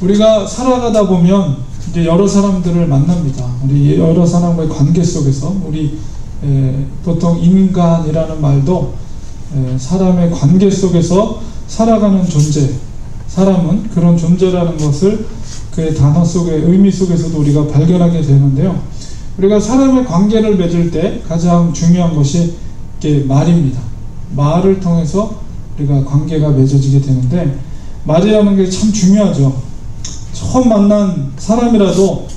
우리가 살아가다 보면 이제 여러 사람들을 만납니다. 우리 여러 사람과의 관계 속에서 우리 보통 인간이라는 말도 사람의 관계 속에서 살아가는 존재, 사람은 그런 존재라는 것을 그 단어 속의 의미 속에서도 우리가 발견하게 되는데요. 우리가 사람의 관계를 맺을 때 가장 중요한 것이 말입니다. 말을 통해서 우리가 관계가 맺어지게 되는데, 말이라는 게 참 중요하죠. 처음 만난 사람이라도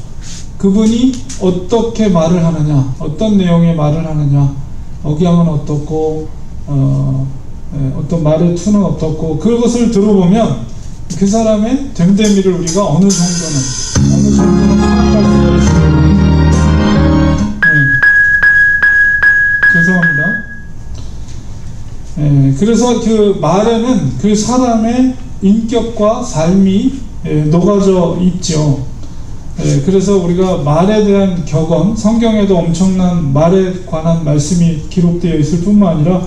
그분이 어떻게 말을 하느냐, 어떤 내용의 말을 하느냐, 억양은 어떻고 어떤 말의 투는 어떻고, 그것을 들어보면 그 사람의 됨됨이를 우리가 어느 정도는 파악할 수가 있습니다. 죄송합니다. 그래서 그 말에는 그 사람의 인격과 삶이 녹아져 있죠. 그래서 우리가 말에 대한 격언, 성경에도 엄청난 말에 관한 말씀이 기록되어 있을 뿐만 아니라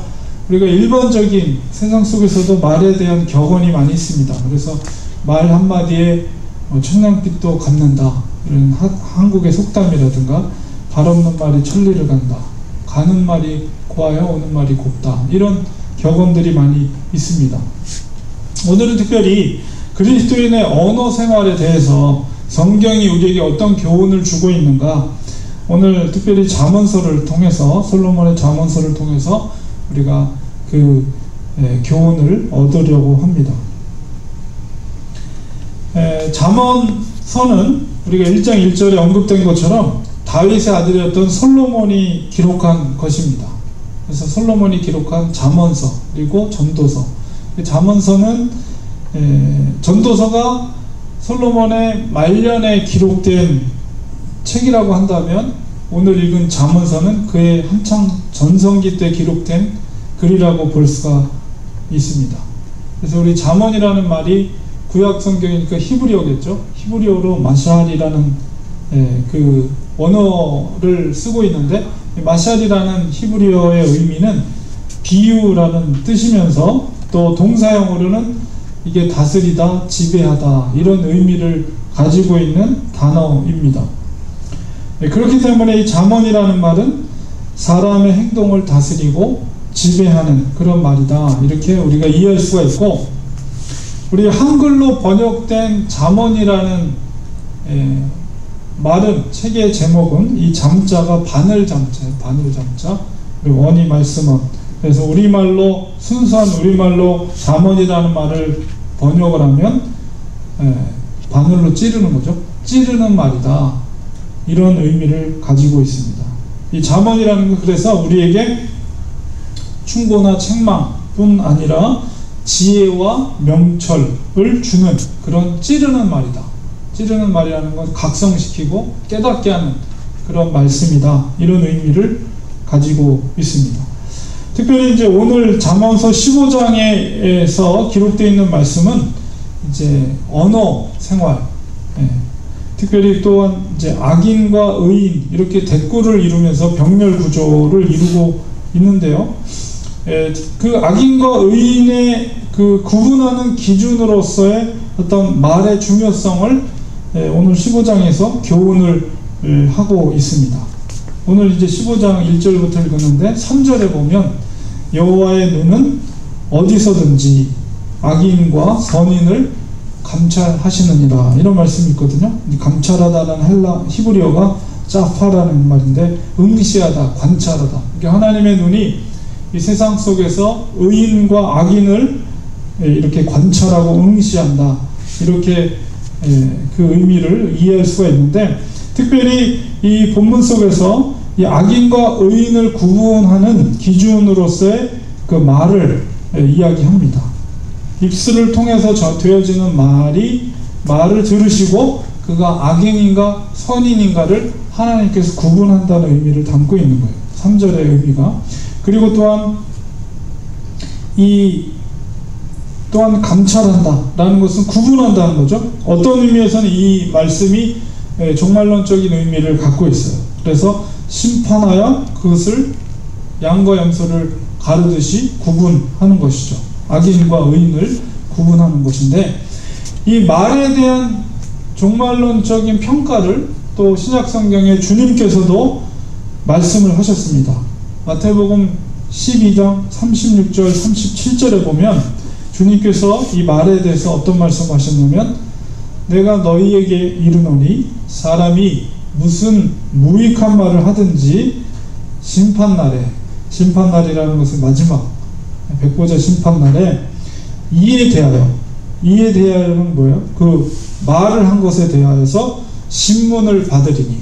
우리가 일반적인 세상 속에서도 말에 대한 격언이 많이 있습니다. 그래서 말 한마디에 천냥빚도 갚는다, 이런 한국의 속담이라든가 발 없는 말이 천리를 간다, 가는 말이 고와야 오는 말이 곱다, 이런 격언들이 많이 있습니다. 오늘은 특별히 그리스도인의 언어 생활에 대해서 성경이 우리에게 어떤 교훈을 주고 있는가, 오늘 특별히 잠언서를 통해서, 솔로몬의 잠언서를 통해서 우리가 그 교훈을 얻으려고 합니다. 잠언서는 우리가 1장 1절에 언급된 것처럼 다윗의 아들이었던 솔로몬이 기록한 것입니다. 그래서 솔로몬이 기록한 잠언서, 그리고 전도서. 잠언서는 전도서가 솔로몬의 말년에 기록된 책이라고 한다면, 오늘 읽은 잠언서는 그의 한창 전성기 때 기록된 글이라고 볼 수가 있습니다. 그래서 우리 잠언이라는 말이 구약 성경이니까 히브리어겠죠. 히브리어로 마샬이라는 그 원어를 쓰고 있는데, 마샬이라는 히브리어의 의미는 비유라는 뜻이면서 또 동사형으로는 이게 다스리다, 지배하다, 이런 의미를 가지고 있는 단어입니다. 그렇기 때문에 이 잠언이라는 말은 사람의 행동을 다스리고 지배하는 그런 말이다, 이렇게 우리가 이해할 수가 있고, 우리 한글로 번역된 잠언이라는 말은, 책의 제목은 이 잠자가 바늘잠자예요. 바늘잠자. 원이 말씀은, 그래서 우리말로, 순수한 우리말로 잠언이라는 말을 번역을 하면 바늘로 찌르는 거죠. 찌르는 말이다, 이런 의미를 가지고 있습니다. 이 잠언이라는 건 그래서 우리에게 충고나 책망뿐 아니라 지혜와 명철을 주는 그런 찌르는 말이다. 찌르는 말이라는 건 각성시키고 깨닫게 하는 그런 말씀이다, 이런 의미를 가지고 있습니다. 특별히 이제 오늘 잠언서 15장에서 기록되어 있는 말씀은 이제 언어 생활, 특별히 또한 이제 악인과 의인, 이렇게 대꾸를 이루면서 병렬 구조를 이루고 있는데요. 그 악인과 의인의 그 구분하는 기준으로서의 어떤 말의 중요성을 오늘 15장에서 교훈을 하고 있습니다. 오늘 이제 15장 1절부터 읽었는데 3절에 보면 여호와의 눈은 어디서든지 악인과 선인을 감찰하시느니라, 이런 말씀이 있거든요. 감찰하다는 히브리어가 짜파라는 말인데, 응시하다, 관찰하다. 하나님의 눈이 이 세상 속에서 의인과 악인을 이렇게 관찰하고 응시한다, 이렇게 그 의미를 이해할 수가 있는데, 특별히 이 본문 속에서 이 악인과 의인을 구분하는 기준으로서의 그 말을 이야기합니다. 입술을 통해서 되어지는 말을 들으시고 그가 악인인가 선인인가를 하나님께서 구분한다는 의미를 담고 있는 거예요. 3절의 의미가. 그리고 또한 감찰한다라는 것은 구분한다는 거죠. 어떤 의미에서는 이 말씀이 종말론적인 의미를 갖고 있어요. 그래서 심판하여 그것을 양과 염소를 가르듯이 구분하는 것이죠. 악인과 의인을 구분하는 것인데, 이 말에 대한 종말론적인 평가를 또 신약성경에 주님께서도 말씀을 하셨습니다. 마태복음 12장 36절 37절에 보면 주님께서 이 말에 대해서 어떤 말씀하셨냐면, 내가 너희에게 이르노니 사람이 무슨 무익한 말을 하든지 심판날에, 심판날이라는 것은 마지막 백보자 심판날에 이에 대하여는 뭐예요? 그 말을 한 것에 대하여서 신문을 받으리니,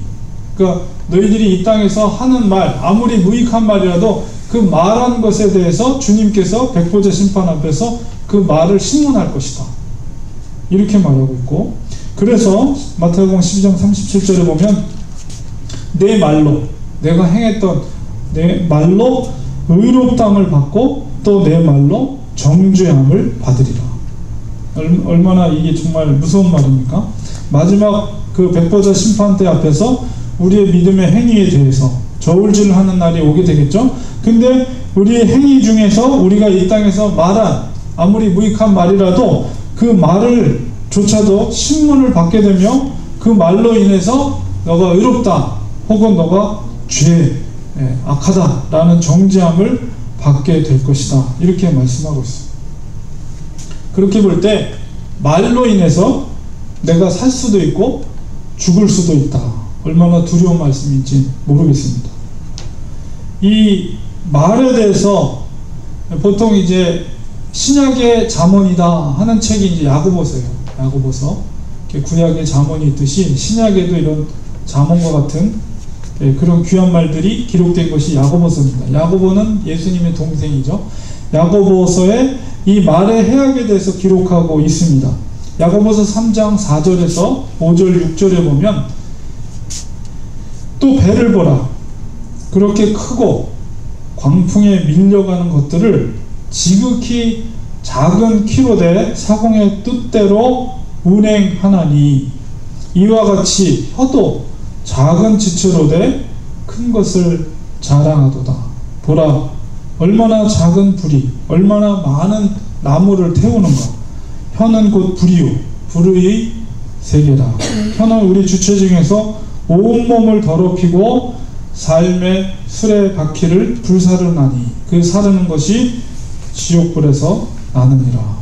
그러니까 너희들이 이 땅에서 하는 말, 아무리 무익한 말이라도 그 말한 것에 대해서 주님께서 백보자 심판 앞에서 그 말을 신문할 것이다, 이렇게 말하고 있고, 그래서 마태복음 12장 37절에 보면 내 말로, 내가 행했던 내 말로 의롭다함을 받고 또 내 말로 정죄함을 받으리라. 얼마나 이게 정말 무서운 말입니까? 마지막 그 백보자 심판대 앞에서 우리의 믿음의 행위에 대해서 저울질하는 날이 오게 되겠죠. 근데 우리의 행위 중에서 우리가 이 땅에서 말한 아무리 무익한 말이라도 그 말을 조차도 신문을 받게 되며 그 말로 인해서 너가 의롭다 혹은 너가 악하다 라는 정죄함을 받게 될 것이다, 이렇게 말씀하고 있어요. 그렇게 볼 때 말로 인해서 내가 살 수도 있고 죽을 수도 있다, 얼마나 두려운 말씀인지 모르겠습니다. 이 말에 대해서 보통 이제 신약의 잠언이다 하는 책이 이제 야고보서예요. 야고보서. 구약의 잠언이 있듯이 신약에도 이런 잠언과 같은 그런 귀한 말들이 기록된 것이 야고보서입니다. 야고보는 예수님의 동생이죠. 야고보서에 이 말의 해악에 대해서 기록하고 있습니다. 야고보서 3장 4절에서 5절 6절에 보면, 또 배를 보라, 그렇게 크고 광풍에 밀려가는 것들을 지극히 작은 키로 대 사공의 뜻대로 운행하나니, 이와 같이 혀도 작은 지체로 돼 큰 것을 자랑하도다. 보라, 얼마나 작은 불이 얼마나 많은 나무를 태우는가. 혀는 곧 불이요 불의 세계라. 혀는 우리 주체 중에서 온몸을 더럽히고 삶의 수레바퀴를 불사르나니, 그 사르는 것이 지옥불에서 나느니라.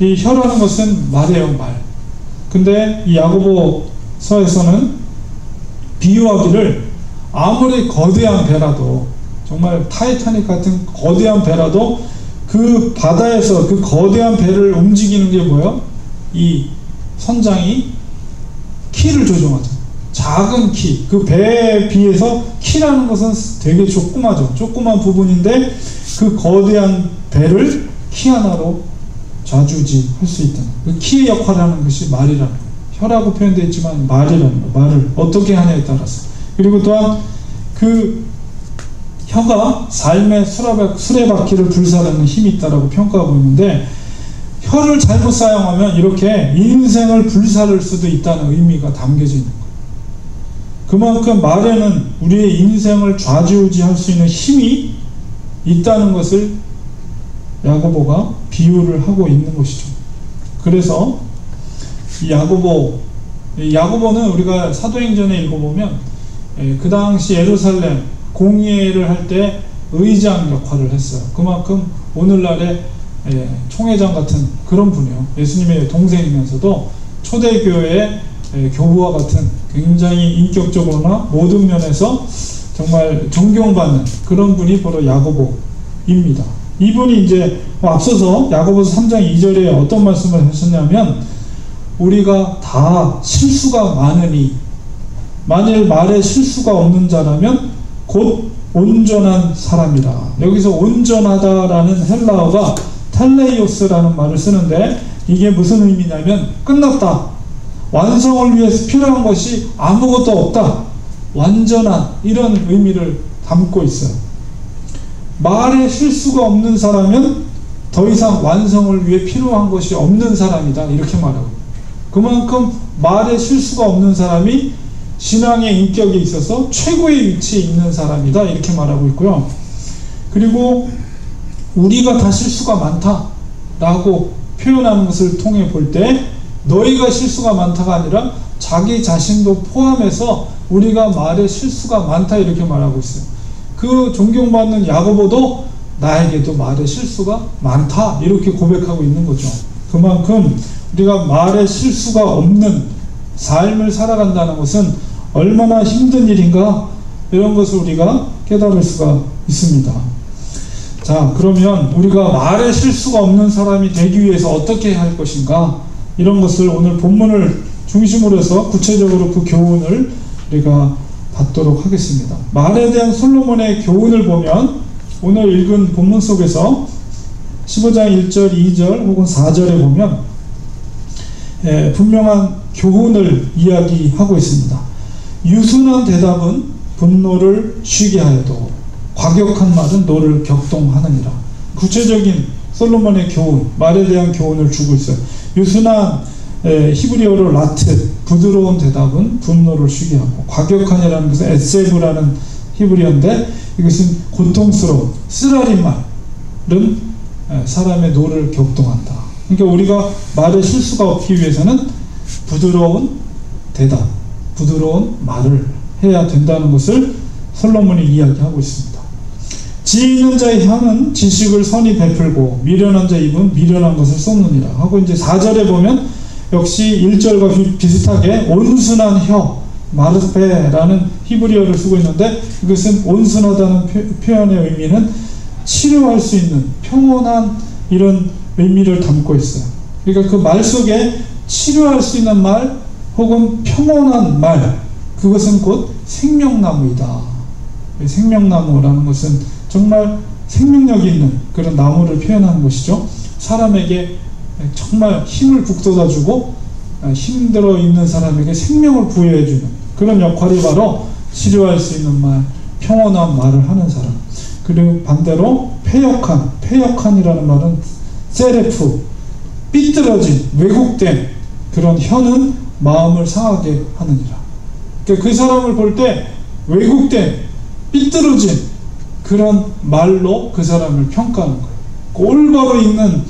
이 혀라는 것은 말이에요, 말. 근데 이 야고보서에서는 비유하기를 아무리 거대한 배라도, 정말 타이타닉 같은 거대한 배라도 그 바다에서 그 거대한 배를 움직이는 게 뭐예요? 이 선장이 키를 조종하죠. 작은 키, 그 배에 비해서 키라는 것은 되게 조그마죠. 조그만 부분인데 그 거대한 배를 키 하나로 좌지우지할 수 있다는, 그 키의 역할을 하는 것이 말이라는 거예요. 혀라고 표현되어 있지만 말이라는 거, 말을 어떻게 하냐에 따라서. 그리고 또한 그 혀가 삶의 수레바퀴를 불사르는 힘이 있다라고 평가하고 있는데, 혀를 잘못 사용하면 이렇게 인생을 불사를 수도 있다는 의미가 담겨져 있는 거예요. 그만큼 말에는 우리의 인생을 좌지우지할 수 있는 힘이 있다는 것을 야고보가 비유를 하고 있는 것이죠. 그래서 이 야고보는 우리가 사도행전에 읽어보면 그 당시 예루살렘 공예를 할 때 의장 역할을 했어요. 그만큼 오늘날의 총회장 같은 그런 분이에요. 예수님의 동생이면서도 초대교회의 교부와 같은 굉장히 인격적으로나 모든 면에서 정말 존경받는 그런 분이 바로 야고보입니다. 이분이 이제 앞서서 야고보서 3장 2절에 어떤 말씀을 하셨냐면, 우리가 다 실수가 많으니 만일 말에 실수가 없는 자라면 곧 온전한 사람이라. 여기서 온전하다라는 헬라어가 텔레이오스라는 말을 쓰는데, 이게 무슨 의미냐면 끝났다, 완성을 위해서 필요한 것이 아무것도 없다, 완전한, 이런 의미를 담고 있어요. 말에 실수가 없는 사람은 더 이상 완성을 위해 필요한 것이 없는 사람이다, 이렇게 말하고, 그만큼 말에 실수가 없는 사람이 신앙의 인격에 있어서 최고의 위치에 있는 사람이다, 이렇게 말하고 있고요. 그리고 우리가 다 실수가 많다라고 표현하는 것을 통해 볼 때 너희가 실수가 많다가 아니라 자기 자신도 포함해서 우리가 말에 실수가 많다 이렇게 말하고 있어요. 그 존경받는 야고보도 나에게도 말에 실수가 많다 이렇게 고백하고 있는 거죠. 그만큼 우리가 말에 실수가 없는 삶을 살아간다는 것은 얼마나 힘든 일인가 이런 것을 우리가 깨달을 수가 있습니다. 자, 그러면 우리가 말에 실수가 없는 사람이 되기 위해서 어떻게 해야 할 것인가 이런 것을 오늘 본문을 중심으로 해서 구체적으로 그 교훈을 우리가 받도록 하겠습니다. 말에 대한 솔로몬의 교훈을 보면 오늘 읽은 본문 속에서 15장 1절, 2절 혹은 4절에 보면 분명한 교훈을 이야기하고 있습니다. 유순한 대답은 분노를 쉬게 하여도 과격한 말은 노를 격동하느니라. 구체적인 솔로몬의 교훈, 말에 대한 교훈을 주고 있어요. 유순한 히브리어로 라트, 부드러운 대답은 분노를 쉬게 하고, 과격한이라는 것은 에세브라는 히브리어인데 이것은 고통스러운 쓰라린 말은 사람의 노를 격동한다. 그러니까 우리가 말에 실수가 없기 위해서는 부드러운 대답, 부드러운 말을 해야 된다는 것을 솔로몬이 이야기하고 있습니다. 지혜 있는 자의 혀는 지식을 선히 베풀고 미련한 자의 입은 미련한 것을 쏟느니라 하고, 이제 4절에 보면 역시 1절과 비슷하게 온순한 혀, 마르페라는 히브리어를 쓰고 있는데 이것은 온순하다는 표현의 의미는 치료할 수 있는 평온한 이런 의미를 담고 있어요. 그러니까 그 말 속에 치료할 수 있는 말 혹은 평온한 말, 그것은 곧 생명나무이다. 생명나무라는 것은 정말 생명력이 있는 그런 나무를 표현하는 것이죠. 사람에게 정말 힘을 북돋아주고 힘들어 있는 사람에게 생명을 부여해주는 그런 역할이 바로 치료할 수 있는 말, 평온한 말을 하는 사람. 그리고 반대로 폐역한이라는 말은 세레프, 삐뚤어진, 왜곡된 그런 혀는 마음을 상하게 하느니라. 그러니까 그 사람을 볼 때 왜곡된, 삐뚤어진 그런 말로 그 사람을 평가하는 거예요. 올바로 있는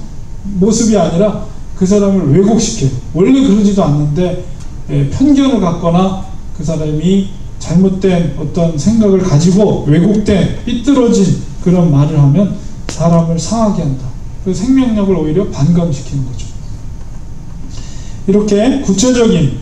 모습이 아니라 그 사람을 왜곡시켜요. 원래 그러지도 않는데 편견을 갖거나 그 사람이 잘못된 어떤 생각을 가지고 왜곡된, 삐뚤어진 그런 말을 하면 사람을 상하게 한다. 그 생명력을 오히려 반감시키는 거죠. 이렇게 구체적인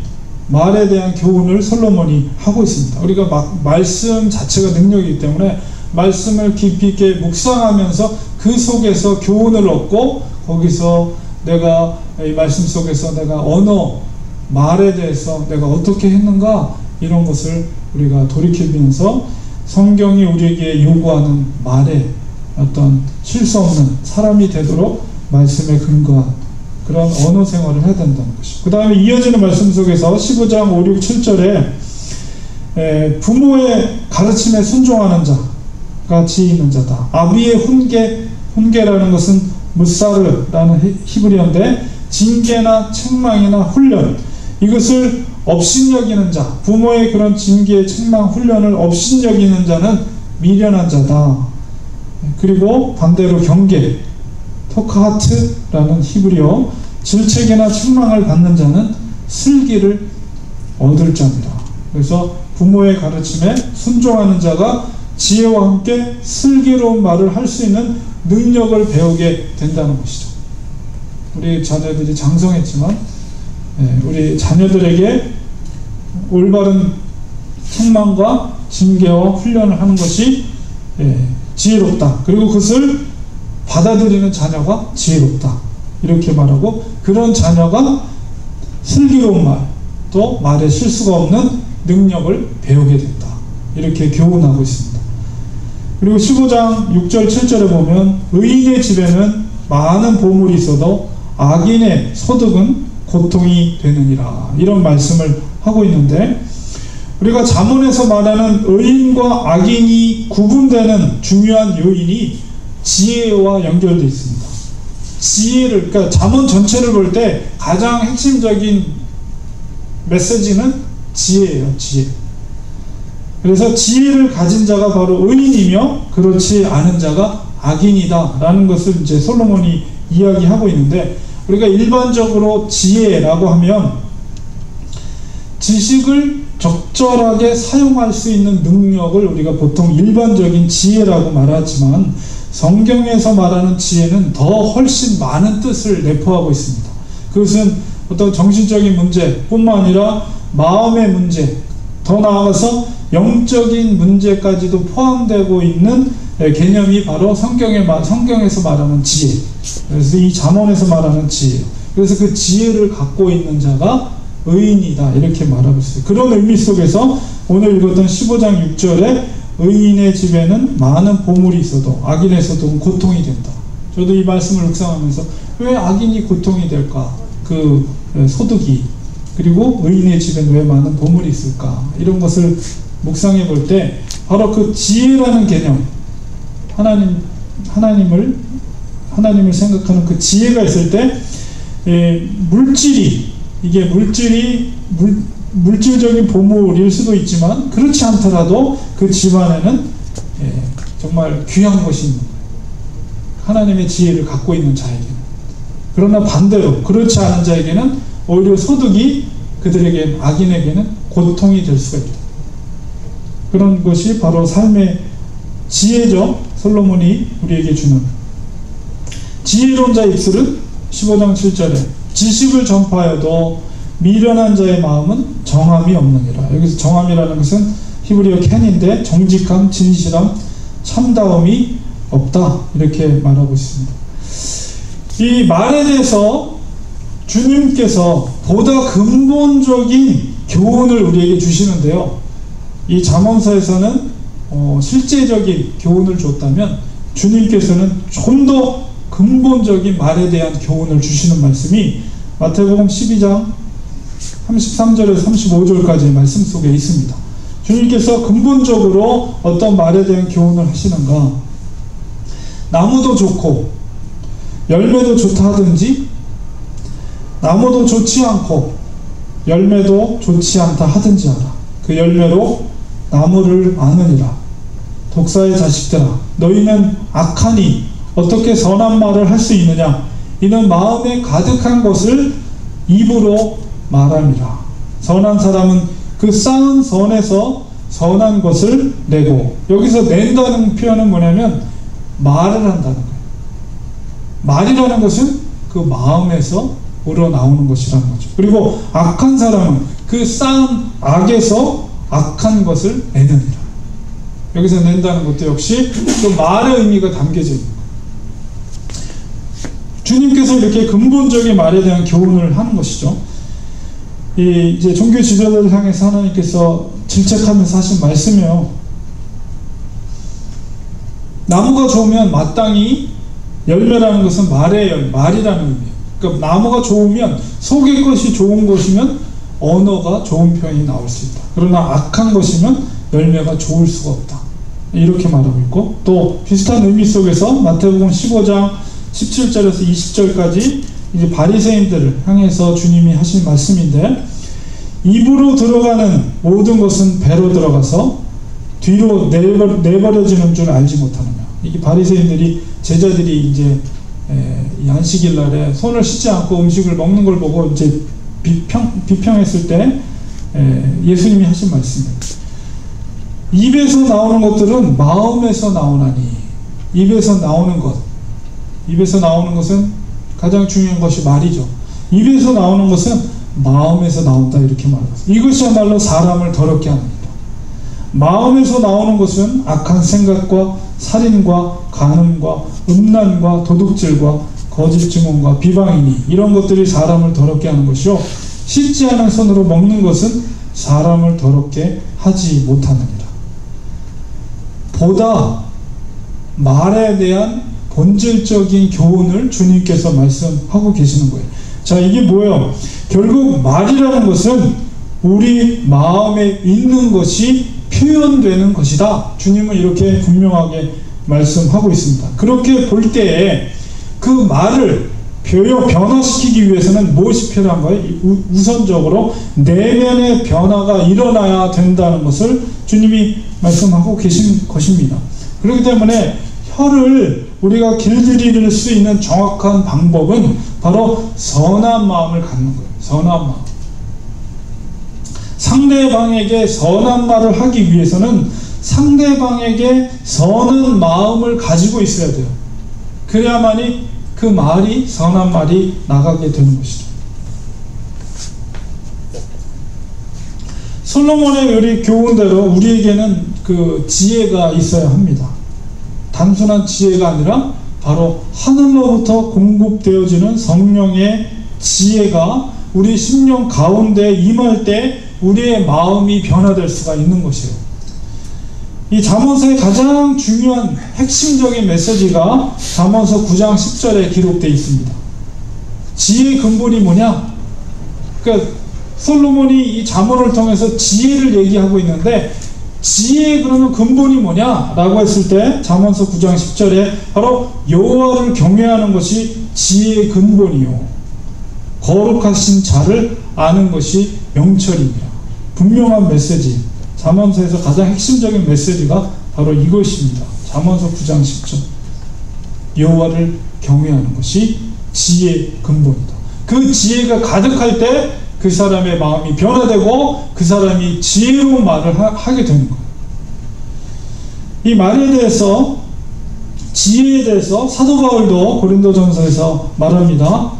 말에 대한 교훈을 솔로몬이 하고 있습니다. 우리가 말씀 자체가 능력이기 때문에 말씀을 깊이 있게 묵상하면서 그 속에서 교훈을 얻고, 거기서 내가 이 말씀 속에서 내가 언어, 말에 대해서 내가 어떻게 했는가 이런 것을 우리가 돌이켜보면서 성경이 우리에게 요구하는 말에 어떤 실수 없는 사람이 되도록 말씀에 근거한 그런 언어 생활을 해야 된다는 것이죠. 그 다음에 이어지는 말씀 속에서 15장 5, 6, 7절에 부모의 가르침에 순종하는 자가 지혜 있는 자다. 아비의 훈계라는 것은 무사르라는 히브리어인데 징계나 책망이나 훈련, 이것을 업신여기는 자, 부모의 그런 징계, 책망, 훈련을 업신여기는 자는 미련한 자다. 그리고 반대로 경계, 토카하트라는 히브리어, 질책이나 책망을 받는 자는 슬기를 얻을 자입니다. 그래서 부모의 가르침에 순종하는 자가 지혜와 함께 슬기로운 말을 할 수 있는 능력을 배우게 된다는 것이죠. 우리 자녀들이 장성했지만 우리 자녀들에게 올바른 책망과 징계와 훈련을 하는 것이 지혜롭다. 그리고 그것을 받아들이는 자녀가 지혜롭다. 이렇게 말하고, 그런 자녀가 슬기로운 말, 또 말에 실수가 없는 능력을 배우게 된다. 이렇게 교훈하고 있습니다. 그리고 15장 6절 7절에 보면 의인의 집에는 많은 보물이 있어도 악인의 소득은 고통이 되느니라, 이런 말씀을 하고 있는데, 우리가 잠언에서 말하는 의인과 악인이 구분되는 중요한 요인이 지혜와 연결되어 있습니다. 지혜를, 그러니까 잠언 전체를 볼 때 가장 핵심적인 메시지는 지혜예요. 지혜. 그래서 지혜를 가진 자가 바로 의인이며 그렇지 않은 자가 악인이다 라는 것을 이제 솔로몬이 이야기하고 있는데, 우리가 일반적으로 지혜라고 하면 지식을 적절하게 사용할 수 있는 능력을 우리가 보통 일반적인 지혜라고 말하지만, 성경에서 말하는 지혜는 더 훨씬 많은 뜻을 내포하고 있습니다. 그것은 어떤 정신적인 문제뿐만 아니라 마음의 문제, 더 나아가서 영적인 문제까지도 포함되고 있는 개념이 바로 성경에서 말하는 지혜. 그래서 이 잠언에서 말하는 지혜. 그래서 그 지혜를 갖고 있는 자가 의인이다, 이렇게 말하고 있어요. 그런 의미 속에서 오늘 읽었던 15장 6절에 의인의 집에는 많은 보물이 있어도 악인에서도 고통이 된다. 저도 이 말씀을 묵상하면서 왜 악인이 고통이 될까? 그 소득이, 그리고 의인의 집에는 왜 많은 보물이 있을까? 이런 것을 묵상해 볼 때 바로 그 지혜라는 개념, 하나님을 생각하는 그 지혜가 있을 때, 이게 물질적인 보물일 수도 있지만 그렇지 않더라도 그 집안에는 정말 귀한 것이 있는 거예요. 하나님의 지혜를 갖고 있는 자에게는. 그러나 반대로 그렇지 않은 자에게는 오히려 소득이 그들에게, 악인에게는 고통이 될 수가 있다. 그런 것이 바로 삶의 지혜죠. 솔로몬이 우리에게 주는 지혜로운 자의 입술은 15장 7절에 지식을 전파하여도 미련한 자의 마음은 정함이 없느니라. 여기서 정함이라는 것은 히브리어 켄인데 정직함, 진실함, 참다움이 없다, 이렇게 말하고 있습니다. 이 말에 대해서 주님께서 보다 근본적인 교훈을 우리에게 주시는데요, 이 잠언서에서는 실제적인 교훈을 줬다면 주님께서는 좀 더 근본적인 말에 대한 교훈을 주시는 말씀이 마태복음 12장 33절에서 35절까지의 말씀 속에 있습니다. 주님께서 근본적으로 어떤 말에 대한 교훈을 하시는가? 나무도 좋고 열매도 좋다 하든지 나무도 좋지 않고 열매도 좋지 않다 하든지 하라. 그 열매로 나무를 아느니라. 독사의 자식들아, 너희는 악하니 어떻게 선한 말을 할 수 있느냐? 이는 마음에 가득한 것을 입으로 말함이라. 선한 사람은 그 쌓은 선에서 선한 것을 내고, 여기서 낸다는 표현은 뭐냐면 말을 한다는 거예요. 말이라는 것은 그 마음에서 우러나오는 것이라는 거죠. 그리고 악한 사람은 그 쌓은 악에서 악한 것을 내느니라. 여기서 낸다는 것도 역시 그 말의 의미가 담겨져 있는 거예요. 주님께서 이렇게 근본적인 말에 대한 교훈을 하는 것이죠. 이제 종교 지도자를 향해서 하나님께서 질책하면서 하신 말씀이에요. 나무가 좋으면 마땅히 열매라는 것은 말이라는 의미예요. 그러니까 나무가 좋으면, 속의 것이 좋은 것이면 언어가 좋은 표현이 나올 수 있다. 그러나 악한 것이면 열매가 좋을 수가 없다, 이렇게 말하고 있고, 또 비슷한 의미 속에서 마태복음 15장 17절에서 20절까지 이제 바리새인들을 향해서 주님이 하신 말씀인데, 입으로 들어가는 모든 것은 배로 들어가서 뒤로 내버려지는 줄 알지 못하느냐. 이게 바리새인들이, 제자들이 이제 이 안식일 날에 손을 씻지 않고 음식을 먹는 걸 보고 이제 비평했을 때 예수님이 하신 말씀입니다. 입에서 나오는 것들은 마음에서 나오나니. 입에서 나오는 것은 가장 중요한 것이 말이죠. 입에서 나오는 것은 마음에서 나온다, 이렇게 말합니다. 이것이야말로 사람을 더럽게 합니다. 마음에서 나오는 것은 악한 생각과 살인과 간음과 음란과 도둑질과 거짓 증언과 비방이니, 이런 것들이 사람을 더럽게 하는 것이요, 씻지 않은 손으로 먹는 것은 사람을 더럽게 하지 못하느니라. 보다 말에 대한 본질적인 교훈을 주님께서 말씀하고 계시는 거예요. 자, 이게 뭐예요? 결국 말이라는 것은 우리 마음에 있는 것이 표현되는 것이다. 주님은 이렇게 분명하게 말씀하고 있습니다. 그렇게 볼 때에 그 말을 변화시키기 위해서는 무엇이 필요한 거예요? 우선적으로 내면의 변화가 일어나야 된다는 것을 주님이 말씀하고 계신 것입니다. 그렇기 때문에 혀를 우리가 길들일 수 있는 정확한 방법은 바로 선한 마음을 갖는 거예요. 선한 마음. 상대방에게 선한 말을 하기 위해서는 상대방에게 선한 마음을 가지고 있어야 돼요. 그래야만이 그 말이 선한 말이 나가게 되는 것이죠. 솔로몬의 우리 교훈대로 우리에게는 그 지혜가 있어야 합니다. 단순한 지혜가 아니라 바로 하늘로부터 공급되어지는 성령의 지혜가 우리 심령 가운데 임할 때 우리의 마음이 변화될 수가 있는 것이에요. 이 잠언서의 가장 중요한 핵심적인 메시지가 잠언서 9장 10절에 기록되어 있습니다. 지혜의 근본이 뭐냐? 그러니까 솔로몬이 이 잠언을 통해서 지혜를 얘기하고 있는데, 지혜의 그러면 근본이 뭐냐? 라고 했을 때 잠언서 9장 10절에 바로 여호와를 경외하는 것이 지혜의 근본이요, 거룩하신 자를 아는 것이 명철입니다. 분명한 메시지, 잠언서에서 가장 핵심적인 메시지가 바로 이것입니다. 잠언서 9장 10절, 여호와를 경외하는 것이 지혜의 근본이다. 그 지혜가 가득할 때 그 사람의 마음이 변화되고 그 사람이 지혜로운 말을 하게 되는 거예요. 이 말에 대해서, 지혜에 대해서 사도 바울도 고린도전서에서 말합니다.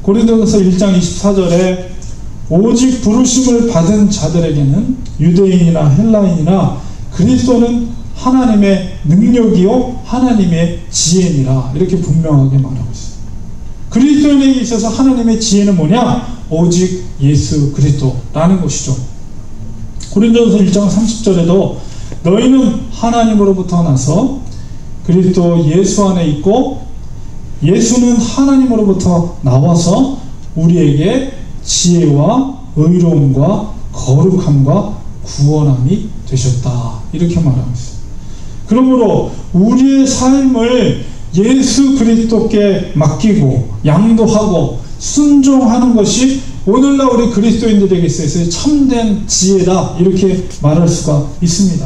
고린도전서 1장 24절에 오직 부르심을 받은 자들에게는 유대인이나 헬라인이나 그리스도는 하나님의 능력이요 하나님의 지혜니라, 이렇게 분명하게 말하고 있어요. 그리스도인에게 있어서 하나님의 지혜는 뭐냐? 오직 예수 그리스도라는 것이죠. 고린도전서 1장 30절에도 너희는 하나님으로부터 나서 그리스도 예수 안에 있고 예수는 하나님으로부터 나와서 우리에게 지혜와 의로움과 거룩함과 구원함이 되셨다, 이렇게 말하고 있어요. 그러므로 우리의 삶을 예수 그리스도께 맡기고 양도하고 순종하는 것이 오늘날 우리 그리스도인들에게 있어서 참된 지혜다, 이렇게 말할 수가 있습니다.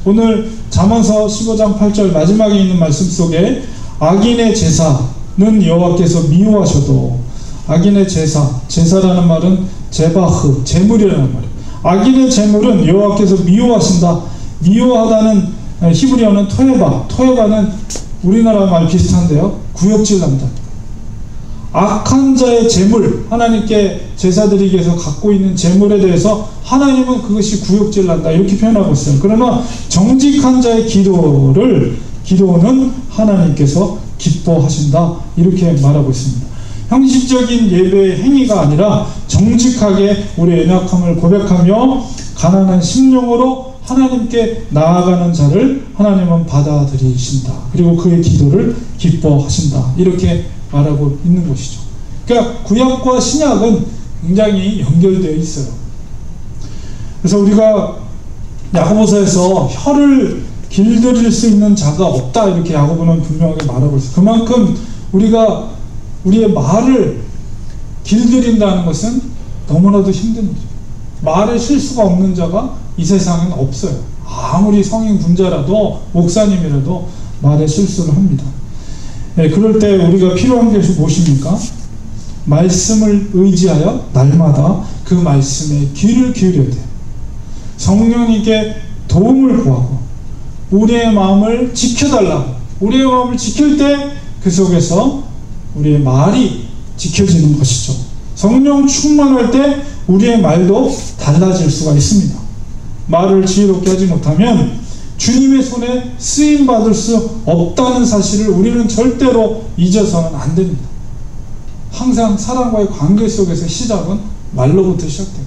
오늘 잠언서 15장 8절 마지막에 있는 말씀 속에 악인의 제사는 여호와께서 미워하셔도, 악인의 제사라는 말은 제바흐, 제물이라는 말이에요. 악인의 제물은 여호와께서 미워하신다. 미워하다는 히브리어는 토에바는 우리나라 말 비슷한데요, 구역질 난다. 악한 자의 제물, 하나님께 제사 드리기 위해서 갖고 있는 제물에 대해서 하나님은 그것이 구역질 난다, 이렇게 표현하고 있어요. 그러나 정직한 자의 기도는 하나님께서 기뻐하신다, 이렇게 말하고 있습니다. 형식적인 예배의 행위가 아니라 정직하게 우리의 연약함을 고백하며 가난한 심령으로 하나님께 나아가는 자를 하나님은 받아들이신다. 그리고 그의 기도를 기뻐하신다, 이렇게 말하고 있는 것이죠. 그러니까 구약과 신약은 굉장히 연결되어 있어요. 그래서 우리가 야고보서에서 혀를 길들일 수 있는 자가 없다, 이렇게 야고보는 분명하게 말하고 있어요. 그만큼 우리가 우리의 말을 길들인다는 것은 너무나도 힘든 거죠. 말에 실수가 없는 자가 이 세상에는 없어요. 아무리 성인 군자라도 목사님이라도 말에 실수를 합니다. 네, 그럴 때 우리가 필요한 것이 무엇입니까? 말씀을 의지하여 날마다 그 말씀에 귀를 기울여야 돼요. 성령님께 도움을 구하고 우리의 마음을 지켜달라고, 우리의 마음을 지킬 때 그 속에서 우리의 말이 지켜지는 것이죠. 성령 충만할 때 우리의 말도 달라질 수가 있습니다. 말을 지혜롭게 하지 못하면 주님의 손에 쓰임받을 수 없다는 사실을 우리는 절대로 잊어서는 안 됩니다. 항상 사람과의 관계 속에서 시작은 말로부터 시작됩니다.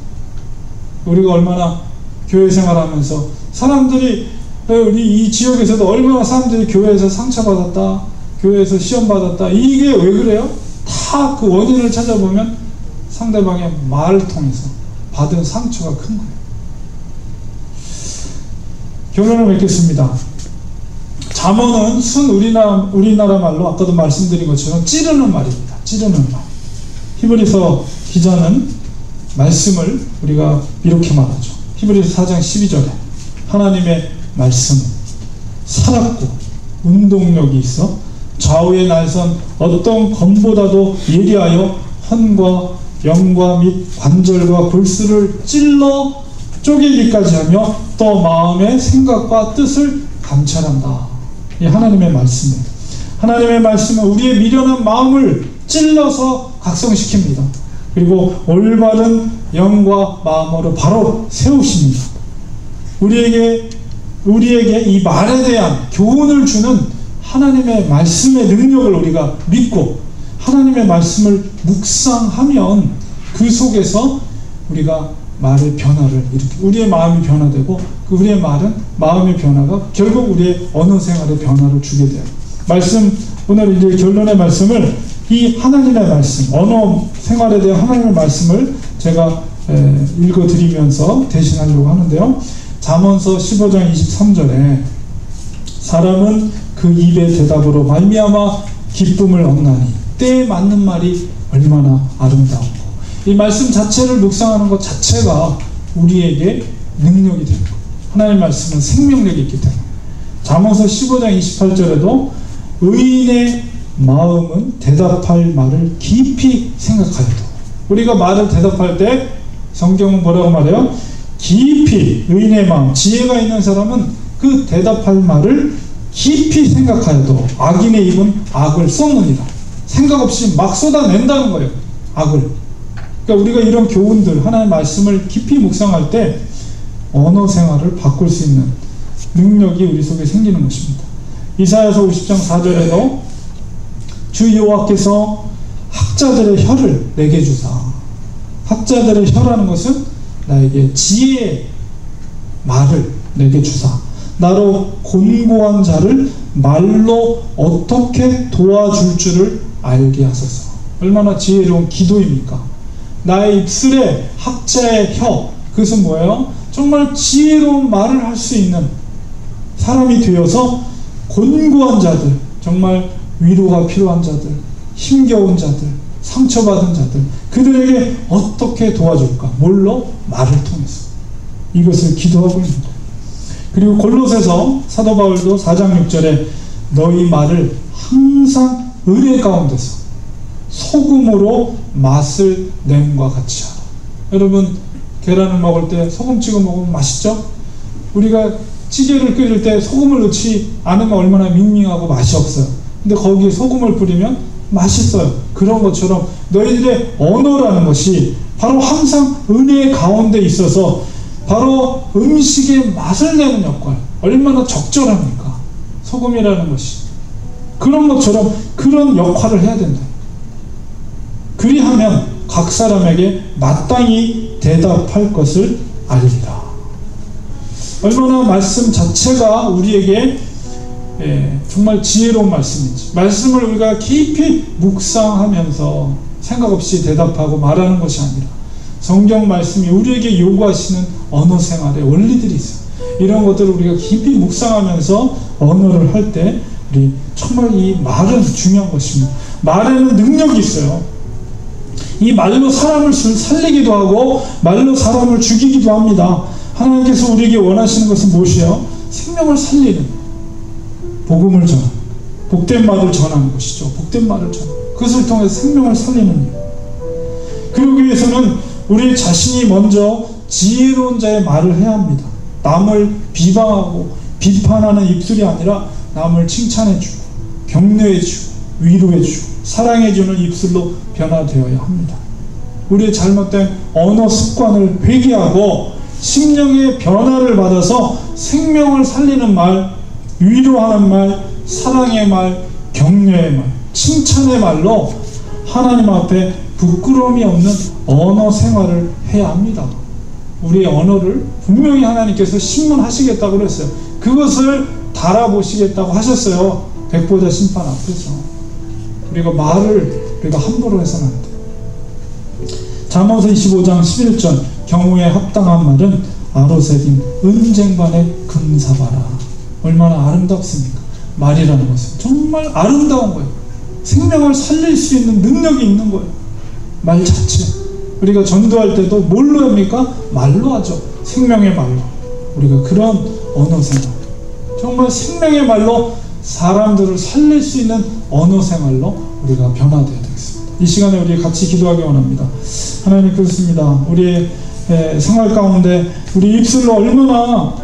우리가 얼마나 교회 생활하면서 사람들이, 우리 이 지역에서도 얼마나 사람들이 교회에서 상처받았다, 교회에서 시험받았다, 이게 왜 그래요? 다 그 원인을 찾아보면 상대방의 말을 통해서 받은 상처가 큰 거예요. 결론을 맺겠습니다. 잠언은 우리나라 말로 아까도 말씀드린 것처럼 찌르는 말입니다. 찌르는 말. 히브리서 기자는 말씀을 우리가 이렇게 말하죠. 히브리서 4장 12절에 하나님의 말씀은 살았고 운동력이 있어 좌우의 날선 어떤 검보다도 예리하여 헌과 영과 및 관절과 골수를 찔러 쪼개기까지 하며 또 마음의 생각과 뜻을 감찰한다. 이 하나님의 말씀이에요. 하나님의 말씀은 우리의 미련한 마음을 찔러서 각성시킵니다. 그리고 올바른 영과 마음으로 바로 세우십니다. 우리에게 이 말에 대한 교훈을 주는 하나님의 말씀의 능력을 우리가 믿고 하나님의 말씀을 묵상하면 그 속에서 우리가 말의 변화를 일으키고 우리의 마음이 변화되고 그 우리의 마음의 변화가 결국 우리의 언어 생활의 변화를 주게 돼요. 오늘 이제 결론의 말씀을 이 하나님의 말씀, 언어 생활에 대한 하나님의 말씀을 제가 읽어드리면서 대신하려고 하는데요. 잠언서 15장 23절에 사람은 그 입의 대답으로 말미암아 기쁨을 얻나니 때에 맞는 말이 얼마나 아름다운고. 이 말씀 자체를 묵상하는 것 자체가 우리에게 능력이 되는 거예요. 하나님의 말씀은 생명력이 있기 때문에. 잠언서 15장 28절에도 의인의 마음은 대답할 말을 깊이 생각하여도. 우리가 말을 대답할 때 성경은 뭐라고 말해요? 깊이 의인의 마음, 지혜가 있는 사람은 그 대답할 말을 깊이 생각하여도 악인의 입은 악을 쏟느니라. 생각 없이 막 쏟아낸다는 거예요. 악을. 그러니까 우리가 이런 교훈들, 하나님의 말씀을 깊이 묵상할 때 언어 생활을 바꿀 수 있는 능력이 우리 속에 생기는 것입니다. 이사야서 50장 4절에도 주 여호와께서 학자들의 혀를 내게 주사. 학자들의 혀라는 것은 나에게 지혜의 말을 내게 주사. 나로 곤고한 자를 말로 어떻게 도와줄 줄을 알게 하소서. 얼마나 지혜로운 기도입니까? 나의 입술에 학자의 혀, 그것은 뭐예요? 정말 지혜로운 말을 할 수 있는 사람이 되어서 곤고한 자들, 정말 위로가 필요한 자들, 힘겨운 자들, 상처받은 자들, 그들에게 어떻게 도와줄까? 뭘로? 말을 통해서. 이것을 기도하고 있는 거예요. 그리고 골로새서 사도 바울도 4장 6절에 너희 말을 항상 은혜 가운데서 소금으로 맛을 냄과 같이 하라. 여러분, 계란을 먹을 때 소금 찍어 먹으면 맛있죠? 우리가 찌개를 끓일 때 소금을 넣지 않으면 얼마나 밍밍하고 맛이 없어요. 근데 거기에 소금을 뿌리면 맛있어요. 그런 것처럼 너희들의 언어라는 것이 바로 항상 은혜의 가운데 있어서 바로 음식의 맛을 내는 역할, 얼마나 적절합니까? 소금이라는 것이. 그런 것처럼 그런 역할을 해야 된다. 그리하면 각 사람에게 마땅히 대답할 것을 알리라. 얼마나 말씀 자체가 우리에게 정말 지혜로운 말씀인지, 말씀을 우리가 깊이 묵상하면서 생각 없이 대답하고 말하는 것이 아니라 성경 말씀이 우리에게 요구하시는 언어 생활의 원리들이 있어요. 이런 것들을 우리가 깊이 묵상하면서 언어를 할 때 우리 정말 이 말은 중요한 것입니다. 말에는 능력이 있어요. 이 말로 사람을 살리기도 하고 말로 사람을 죽이기도 합니다. 하나님께서 우리에게 원하시는 것은 무엇이에요? 생명을 살리는, 복음을 전하는, 복된 말을 전하는 것이죠. 복된 말을 전하는, 그것을 통해서 생명을 살리는 일. 그러기 위해서는 우리 자신이 먼저 지혜로운 자의 말을 해야 합니다. 남을 비방하고 비판하는 입술이 아니라 남을 칭찬해주고 격려해주고 위로해주고 사랑해주는 입술로 변화되어야 합니다. 우리의 잘못된 언어 습관을 회개하고 심령의 변화를 받아서 생명을 살리는 말, 위로하는 말, 사랑의 말, 격려의 말, 칭찬의 말로 하나님 앞에 부끄러움이 없는 언어 생활을 해야 합니다. 우리의 언어를 분명히 하나님께서 신문하시겠다고 그랬어요. 그것을 달아보시겠다고 하셨어요. 백보자 심판 앞에서. 우리가 말을 우리가 함부로 해서는 안 돼요. 잠언서 25장 11절 경우에 합당한 말은 아로새긴 은쟁반의 금사바라. 얼마나 아름답습니까? 말이라는 것은 정말 아름다운 거예요. 생명을 살릴 수 있는 능력이 있는 거예요. 말 자체. 우리가 전도할 때도 뭘로 합니까? 말로 하죠. 생명의 말로. 우리가 그런 언어 생활, 정말 생명의 말로 사람들을 살릴 수 있는 언어 생활로 우리가 변화되어야 되겠습니다. 이 시간에 우리 같이 기도하기 원합니다. 하나님, 그렇습니다. 우리의 생활 가운데 우리 입술로 얼마나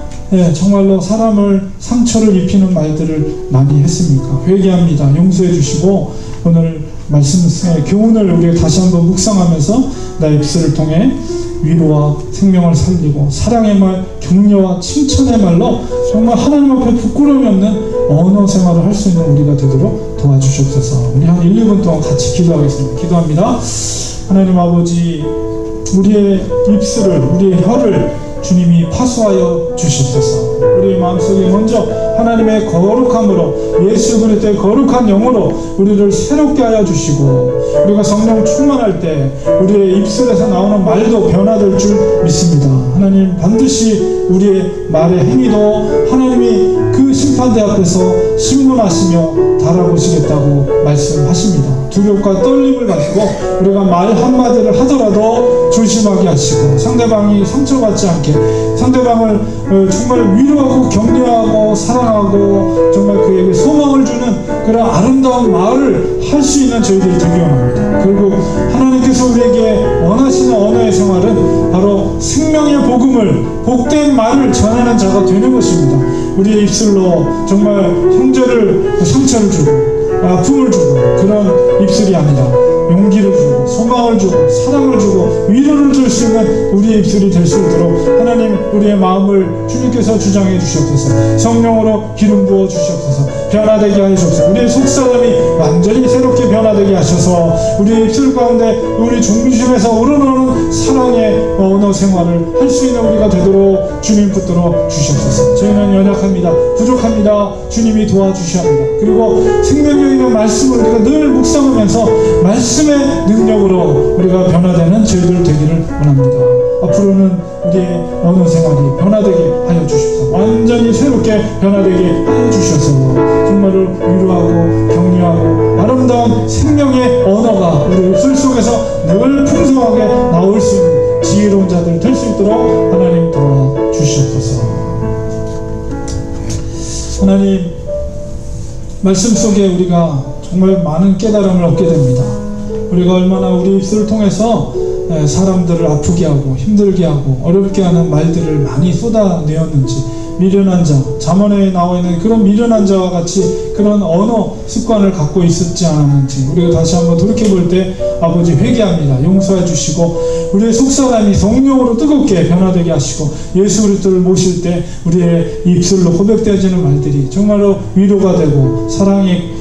정말로 사람을 상처를 입히는 말들을 많이 했습니까? 회개합니다. 용서해 주시고 오늘 말씀의 교훈을 우리가 다시 한번 묵상하면서 나의 입술을 통해 위로와 생명을 살리고 사랑의 말, 격려와 칭찬의 말로 정말 하나님 앞에 부끄러움이 없는 언어 생활을 할 수 있는 우리가 되도록 도와주시옵소서. 우리 한 1, 2분 동안 같이 기도하겠습니다. 기도합니다. 하나님 아버지, 우리의 입술을, 우리의 혀를 주님이 파수하여 주시옵소서. 우리의 마음속에 먼저 하나님의 거룩함으로, 예수 그리스도의 거룩한 영으로 우리를 새롭게 하여 주시고, 우리가 성령 충만할 때 우리의 입술에서 나오는 말도 변화될 줄 믿습니다. 하나님, 반드시 우리의 말의 행위도 하나님이 그 심판대 앞에서 신문하시며 달아보시겠다고 말씀하십니다. 두려움과 떨림을 가지고 우리가 말 한마디를 하더라도 조심하게 하시고, 상대방이 상처받지 않게 상대방을 정말 위로하고 격려하고 사랑하고 정말 그에게 소망을 주는 그런 아름다운 말을 할 수 있는 저희들이 되기 원합니다. 그리고 하나님께서 우리에게 원하시는 언어의 생활은 바로 생명의 복음을, 복된 말을 전하는 자가 되는 것입니다. 우리의 입술로 정말 형제를 상처를 주고 아픔을 주고 그런 입술이 아니라 용기를 주고 소망을 주고 사랑을 주고 위로를 줄 수 있는 우리의 입술이 될 수 있도록 하나님, 우리의 마음을 주님께서 주장해 주시옵소서. 성령으로 기름 부어 주시옵소서. 변화되게 하여 주옵소서. 우리의 속사람이 완전히 새롭게 변화되게 하셔서 우리의 입술 가운데 우리 중심에서 우러나오는 사랑의 언어 생활을 할 수 있는 우리가 되도록 주님 붙들어 주시옵소서. 저희는 연약합니다. 부족합니다. 주님이 도와주셔야 합니다. 그리고 생명력 있는 말씀을 우리가 늘 묵상하면서 말씀의 능력으로 우리가 변화되는 저희들 되기를 원합니다. 앞으로는 우리의 언어 생활이 변화되게 하여 주십시오. 완전히 새롭게 변화되게 하여 주셔서 정말로 위로하고 격려하고 아름다운 생명의 언어가 우리 입술 속에서 늘 풍성하게 나올 수 있는 지혜로운 자들 될 수 있도록 하나님 도와주시옵소서. 하나님, 말씀 속에 우리가 정말 많은 깨달음을 얻게 됩니다. 우리가 얼마나 우리 입술을 통해서 사람들을 아프게 하고 힘들게 하고 어렵게 하는 말들을 많이 쏟아내었는지, 미련한 자, 잠언에 나와 있는 그런 미련한 자와 같이 그런 언어 습관을 갖고 있었지 않았는지 우리가 다시 한번 돌이켜볼 때 아버지 회개합니다. 용서해 주시고 우리의 속사람이 성령으로 뜨겁게 변화되게 하시고 예수 그리스도를 모실 때 우리의 입술로 고백되어지는 말들이 정말로 위로가 되고 사랑의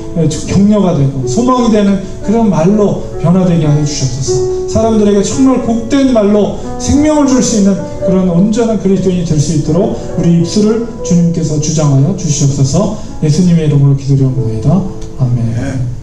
격려가 되고 소망이 되는 그런 말로 변화되게 하여 주시옵소서. 사람들에게 정말 복된 말로 생명을 줄 수 있는 그런 온전한 그리스도인이 될 수 있도록 우리 입술을 주님께서 주장하여 주시옵소서. 예수님의 이름으로 기도드립니다. 아멘.